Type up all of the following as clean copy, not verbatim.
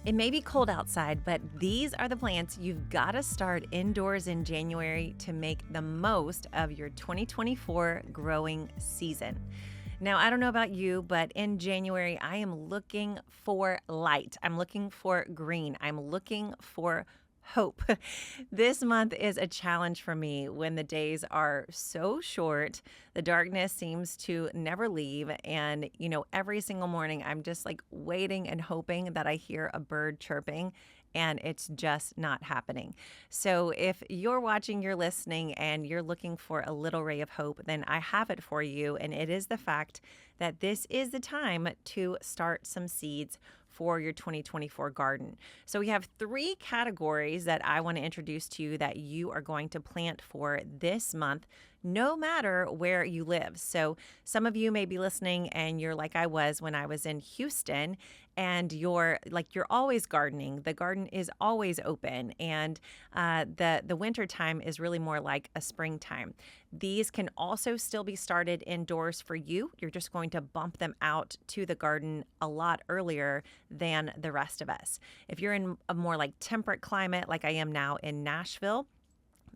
It may be cold outside, but these are the plants you've got to start indoors in January to make the most of your 2024 growing season. Now, I don't know about you, but in January, I am looking for light. I'm looking for green. I'm looking for hope. This month is a challenge for me when the days are so short. The darkness seems to never leave. And, every single morning, I'm just like waiting and hoping that I hear a bird chirping. And it's just not happening. So, if you're watching, you're listening, and you're looking for a little ray of hope, then I have it for you. And it is the fact that this is the time to start some seeds for your 2024 garden. So we have three categories that I want to introduce to you that you are going to plant for this month, no matter where you live. So some of you may be listening and you're like I was when I was in Houston, and you're always gardening. The garden is always open, and the winter time is really more like a springtime. These can also still be started indoors for you. You're just going to bump them out to the garden a lot earlier than the rest of us. If you're in a more like temperate climate, like I am now in Nashville,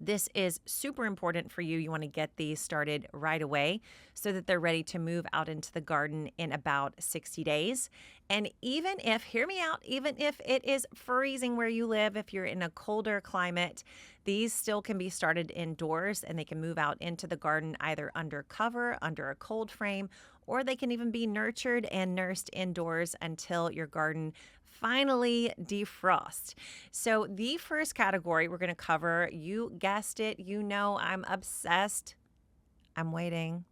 this is super important for you. You want to get these started right away so that they're ready to move out into the garden in about 60 days. And even if, hear me out, even if it is freezing where you live, if you're in a colder climate, these still can be started indoors and they can move out into the garden either under cover, under a cold frame, or they can even be nurtured and nursed indoors until your garden finally defrost. So the first category we're going to cover, you guessed it, I'm obsessed. I'm waiting.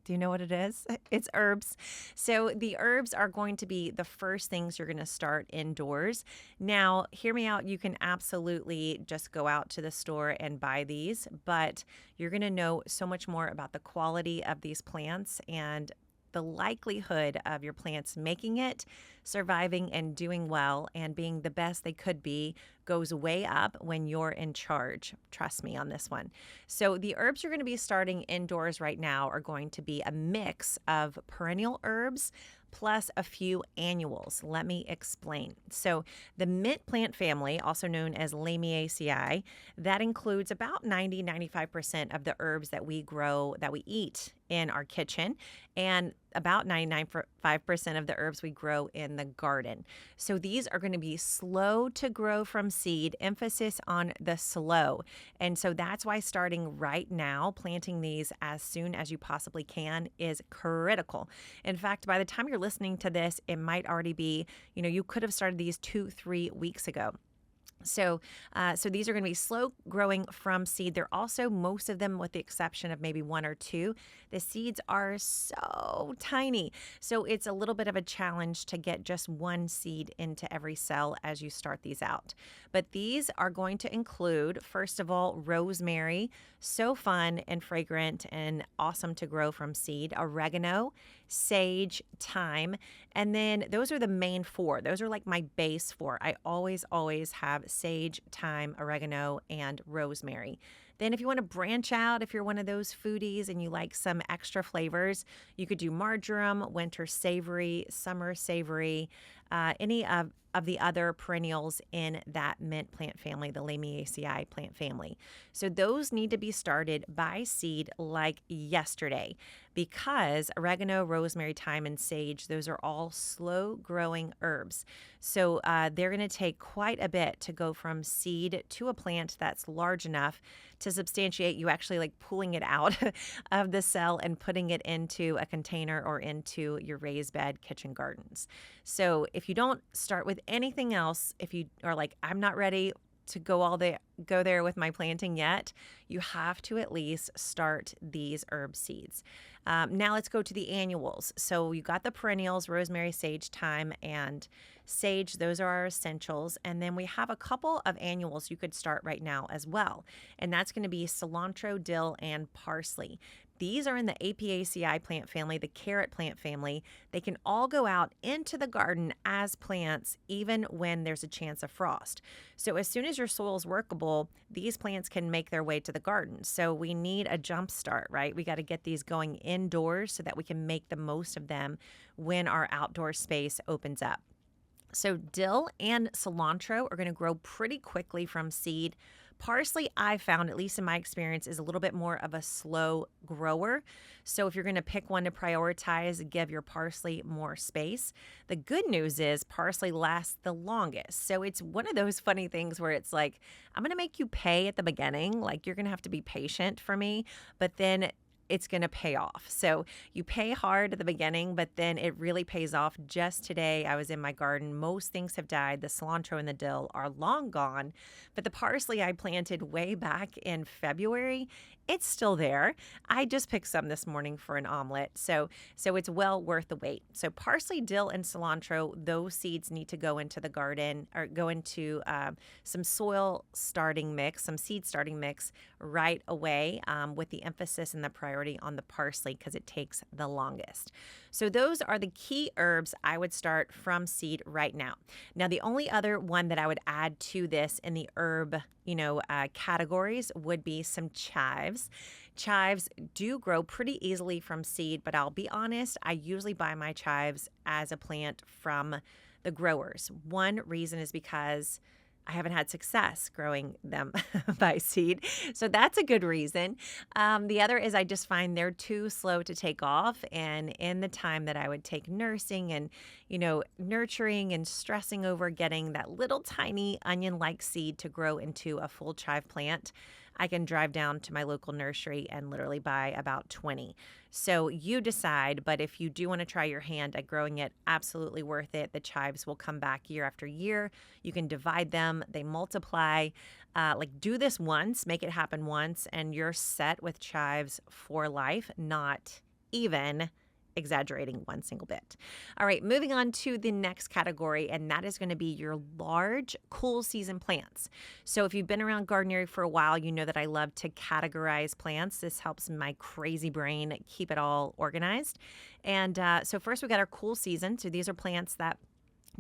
Do you know what it is? It's herbs. So the herbs are going to be the first things you're going to start indoors. Now, hear me out. You can absolutely just go out to the store and buy these, but you're going to know so much more about the quality of these plants and the likelihood of your plants making it, surviving, and doing well, and being the best they could be goes way up when you're in charge. Trust me on this one. So the herbs you're going to be starting indoors right now are going to be a mix of perennial herbs plus a few annuals. Let me explain. So the mint plant family, also known as Lamiaceae, that includes about 95% of the herbs that we grow, that we eat in our kitchen, and about 99.5% of the herbs we grow in the garden. So these are going to be slow to grow from seed, emphasis on the slow. And so that's why starting right now, planting these as soon as you possibly can is critical. In fact, by the time you're listening to this, it might already be, you could have started these 2-3 weeks ago. So these are going to be slow growing from seed. They're also, most of them, with the exception of maybe one or two, the seeds are so tiny. So it's a little bit of a challenge to get just one seed into every cell as you start these out. But these are going to include, first of all, rosemary, so fun and fragrant and awesome to grow from seed, oregano, sage, thyme, and then those are the main four. Those are like my base four. I always have sage, thyme, oregano, and rosemary. Then if you want to branch out, if you're one of those foodies and you like some extra flavors, you could do marjoram, winter savory, summer savory, any of the other perennials in that mint plant family, the Lamiaceae plant family. So those need to be started by seed like yesterday, because oregano, rosemary, thyme, and sage, those are all slow growing herbs. So they're going to take quite a bit to go from seed to a plant that's large enough to substantiate you actually like pulling it out of the cell and putting it into a container or into your raised bed kitchen gardens. So if you don't start with anything else, if you are like, I'm not ready to go there with my planting yet, you have to at least start these herb seeds. Now let's go to the annuals. So you got the perennials, rosemary, sage, thyme, and sage. Those are our essentials. And then we have a couple of annuals you could start right now as well. And that's going to be cilantro, dill, and parsley. These are in the Apiaceae plant family, the carrot plant family. They can all go out into the garden as plants, even when there's a chance of frost. So as soon as your soil is workable, these plants can make their way to the garden. So we need a jump start, right? We got to get these going indoors so that we can make the most of them when our outdoor space opens up. So dill and cilantro are going to grow pretty quickly from seed. Parsley, I found, at least in my experience, is a little bit more of a slow grower. So if you're going to pick one to prioritize, give your parsley more space. The good news is parsley lasts the longest. So it's one of those funny things where it's like, I'm going to make you pay at the beginning. Like you're going to have to be patient for me, but then it's going to pay off. So you pay hard at the beginning, but then it really pays off. Just today, I was in my garden. Most things have died. The cilantro and the dill are long gone, but the parsley I planted way back in February, it's still there. I just picked some this morning for an omelet. So it's well worth the wait. So parsley, dill, and cilantro, those seeds need to go into the garden or go into some soil starting mix, some seed starting mix right away, with the emphasis and the priority on the parsley because it takes the longest. So those are the key herbs I would start from seed right now. Now, the only other one that I would add to this in the herb, categories would be some chives. Chives do grow pretty easily from seed, but I'll be honest, I usually buy my chives as a plant from the growers. One reason is because I haven't had success growing them by seed. So that's a good reason. The other is I just find they're too slow to take off. And in the time that I would take nursing and, nurturing and stressing over getting that little tiny onion-like seed to grow into a full chive plant, I can drive down to my local nursery and literally buy about 20. So you decide, but if you do want to try your hand at growing it, absolutely worth it. The chives will come back year after year. You can divide them, they multiply. Do this once, make it happen once, and you're set with chives for life, not even exaggerating one single bit. All right, moving on to the next category, and that is going to be your large, cool season plants. So if you've been around gardening for a while, you know that I love to categorize plants. This helps my crazy brain keep it all organized. And so first we got our cool season. So these are plants that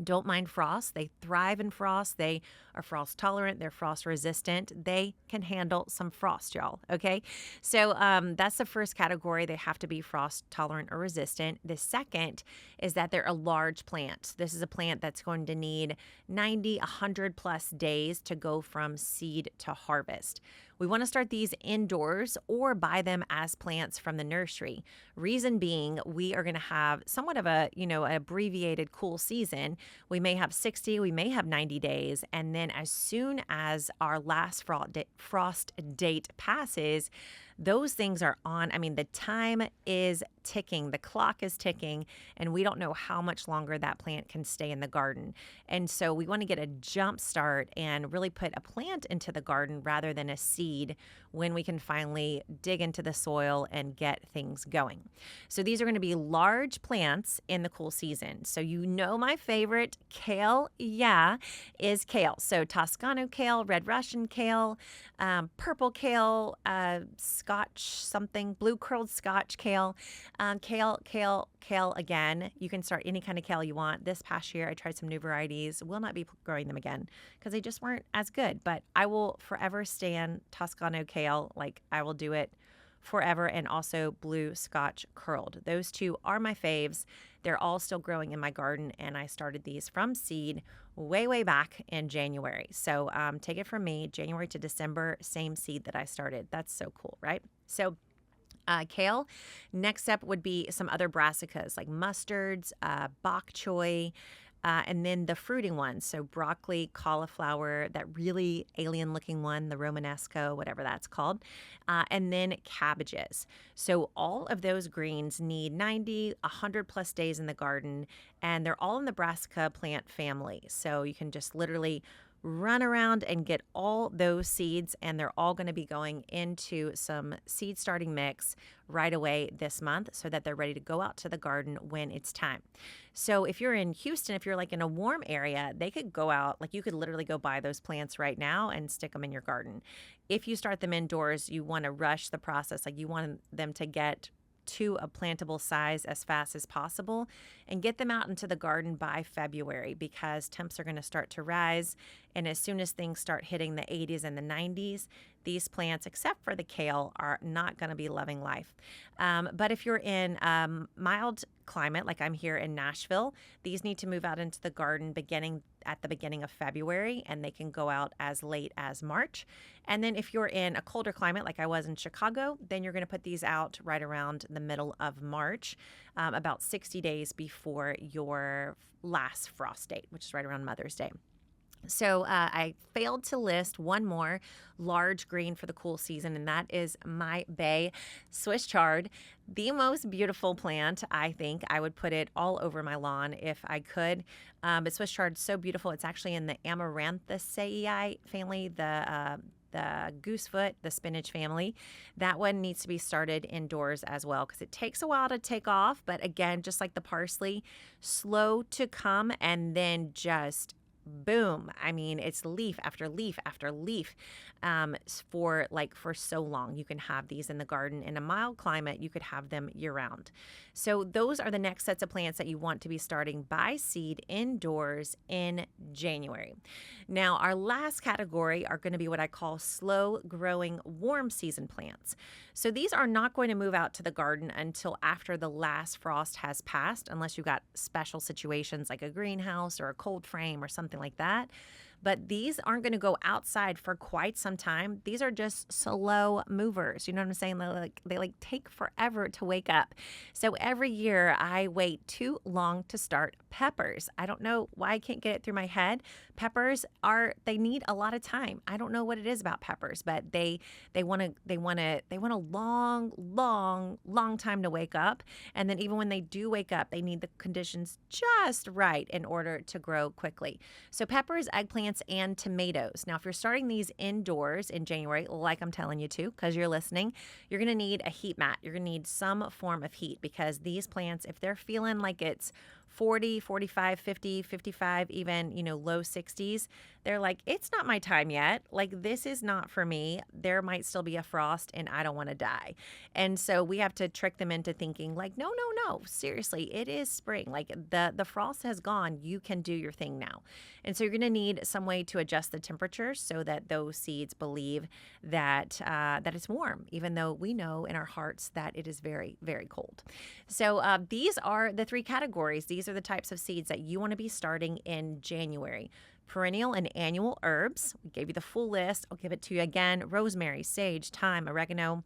don't mind frost. They thrive in frost. They are frost tolerant. They're frost resistant. They can handle some frost, y'all. Okay. So that's the first category. They have to be frost tolerant or resistant. The second is that they're a large plant. This is a plant that's going to need 90, 100 plus days to go from seed to harvest. We want to start these indoors or buy them as plants from the nursery. Reason being, we are going to have somewhat of a, abbreviated cool season. We may have 60, we may have 90 days. And then as soon as our last frost date passes, those things are on. I mean, the time is ticking, the clock is ticking, and we don't know how much longer that plant can stay in the garden. And so we want to get a jump start and really put a plant into the garden rather than a seed when we can finally dig into the soil and get things going. So these are going to be large plants in the cool season. So my favorite kale, is kale. So Toscano kale, red Russian kale, purple kale, Scotch something, blue curled Scotch kale, kale again. You can start any kind of kale you want. This past year, I tried some new varieties. Will not be growing them again because they just weren't as good. But I will forever stand Toscano kale. Like I will do it forever, and also blue Scotch curled. Those two are my faves. They're all still growing in my garden, and I started these from seed way back in January. So take it from me, January to December, same seed that I started. That's so cool, right? So kale. Next up would be some other brassicas like mustards, bok choy, and then the fruiting ones. So broccoli, cauliflower, that really alien looking one, the Romanesco, whatever that's called, and then cabbages. So all of those greens need 90, 100 plus days in the garden, and they're all in the brassica plant family. So you can just literally run around and get all those seeds, and they're all going to be going into some seed starting mix right away this month so that they're ready to go out to the garden when it's time. So if you're in Houston, if you're like in a warm area, they could go out, like you could literally go buy those plants right now and stick them in your garden. If you start them indoors, you want to rush the process. Like you want them to get to a plantable size as fast as possible and get them out into the garden by February because temps are going to start to rise. And as soon as things start hitting the 80s and the 90s, these plants, except for the kale, are not going to be loving life. But if you're in mild climate, like I'm here in Nashville, these need to move out into the garden at the beginning of February, and they can go out as late as March. And then if you're in a colder climate, like I was in Chicago, then you're going to put these out right around the middle of March, about 60 days before your last frost date, which is right around Mother's Day. So I failed to list one more large green for the cool season, and that is my bay Swiss chard. The most beautiful plant, I think. I would put it all over my lawn if I could. But Swiss chard is so beautiful. It's actually in the Amaranthaceae family, the goosefoot, the spinach family. That one needs to be started indoors as well because it takes a while to take off. But again, just like the parsley, slow to come and then just boom. I mean, it's leaf after leaf after leaf for so long. You can have these in the garden. In a mild climate, you could have them year round. So those are the next sets of plants that you want to be starting by seed indoors in January. Now, our last category are going to be what I call slow growing warm season plants. So these are not going to move out to the garden until after the last frost has passed, unless you've got special situations like a greenhouse or a cold frame or something like that. But these aren't going to go outside for quite some time. These are just slow movers. You know what I'm saying? They take forever to wake up. So every year I wait too long to start peppers. I don't know why I can't get it through my head. Peppers they need a lot of time. I don't know what it is about peppers, but they want a long time to wake up. And then even when they do wake up, they need the conditions just right in order to grow quickly. So peppers, eggplants, and tomatoes. Now, if you're starting these indoors in January, like I'm telling you to, because you're listening, you're going to need a heat mat. You're going to need some form of heat because these plants, if they're feeling like it's 40, 45, 50, 55, even, low 60s, they're like, it's not my time yet. Like, this is not for me. There might still be a frost and I don't want to die. And so we have to trick them into thinking like, no, seriously, it is spring. Like the frost has gone. You can do your thing now. And so you're going to need some way to adjust the temperature so that those seeds believe that it's warm, even though we know in our hearts that it is very, very cold. So these are the three categories. These are the types of seeds that you want to be starting in January. Perennial and annual herbs. We gave you the full list. I'll give it to you again. Rosemary, sage, thyme, oregano.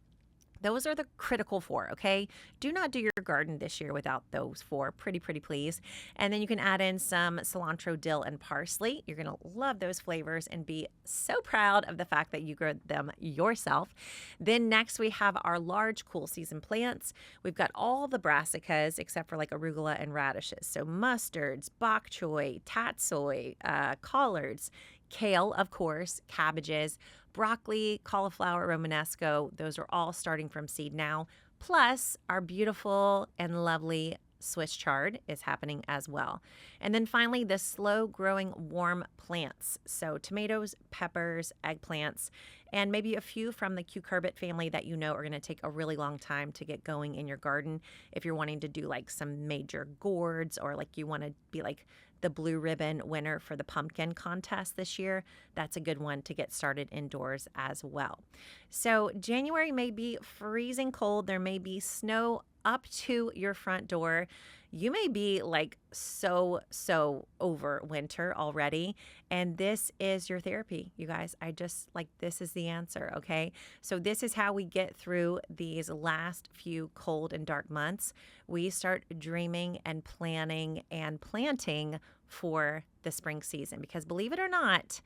Those are the critical four, okay? Do not do your garden this year without those four. Pretty please. And then you can add in some cilantro, dill, and parsley. You're going to love those flavors and be so proud of the fact that you grew them yourself. Then next we have our large cool season plants. We've got all the brassicas except for like arugula and radishes. So mustards, bok choy, tatsoi, collards, kale, of course, cabbages, broccoli, cauliflower, romanesco. Those are all starting from seed now. Plus, our beautiful and lovely Swiss chard is happening as well. And then finally, the slow growing warm plants. So tomatoes, peppers, eggplants, and maybe a few from the cucurbit family that are going to take a really long time to get going in your garden. If you're wanting to do like some major gourds or like you want to be like the blue ribbon winner for the pumpkin contest this year, that's a good one to get started indoors as well. So January may be freezing cold. There may be snow up to your front door. You may be like so over winter already. And this is your therapy, you guys. This is the answer, okay? So this is how we get through these last few cold and dark months. We start dreaming and planning and planting for the spring season because believe it or not,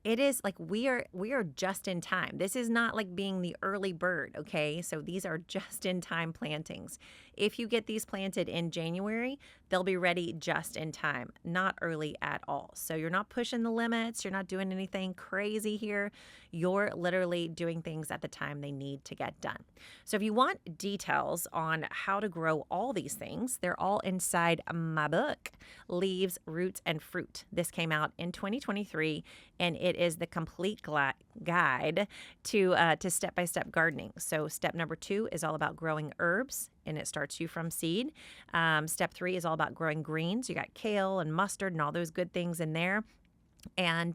it is like we are just in time. This is not like being the early bird, okay? So these are just in time plantings. If you get these planted in January, they'll be ready just in time, not early at all. So you're not pushing the limits. You're not doing anything crazy here. You're literally doing things at the time they need to get done. So if you want details on how to grow all these things, they're all inside my book, Leaves, Roots, and Fruit. This came out in 2023, and it is the complete guide to step-by-step gardening. So step number 2 is all about growing herbs, and it starts you from seed. Step 3 is all about growing greens. You got kale and mustard and all those good things in there. And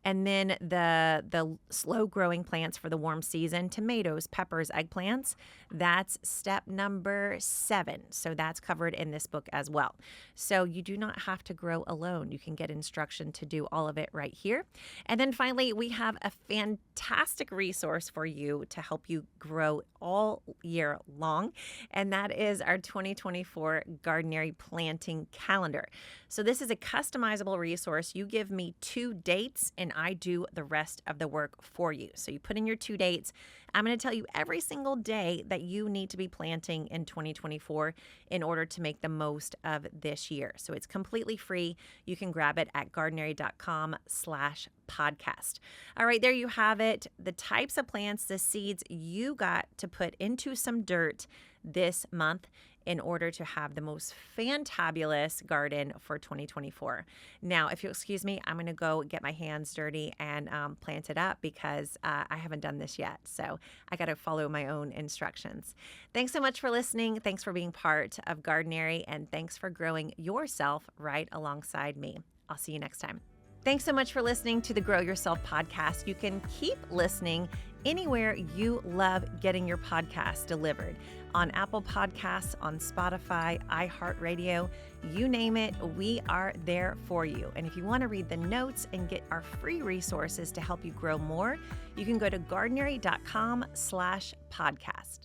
then the slow growing plants for the warm season, tomatoes, peppers, eggplants, that's step number 7. So that's covered in this book as well. So you do not have to grow alone. You can get instruction to do all of it right here. And then finally, we have a fantastic resource for you to help you grow all year long. And that is our 2024 Gardenary Planting Calendar. So this is a customizable resource. You give me 2 dates and I do the rest of the work for you. So you put in your 2 dates. I'm going to tell you every single day that you need to be planting in 2024 in order to make the most of this year. So it's completely free. You can grab it at gardenary.com/podcast. All right, there you have it. The types of plants, the seeds you got to put into some dirt this month in order to have the most fantabulous garden for 2024. Now, if you'll excuse me, I'm going to go get my hands dirty and plant it up because I haven't done this yet. So I got to follow my own instructions. Thanks so much for listening. Thanks for being part of Gardenary, and thanks for growing yourself right alongside me. I'll see you next time. Thanks so much for listening to the Grow Yourself podcast. You can keep listening anywhere you love getting your podcast delivered. On Apple Podcasts, on Spotify, iHeartRadio, you name it, we are there for you. And if you want to read the notes and get our free resources to help you grow more, you can go to gardenary.com/podcast.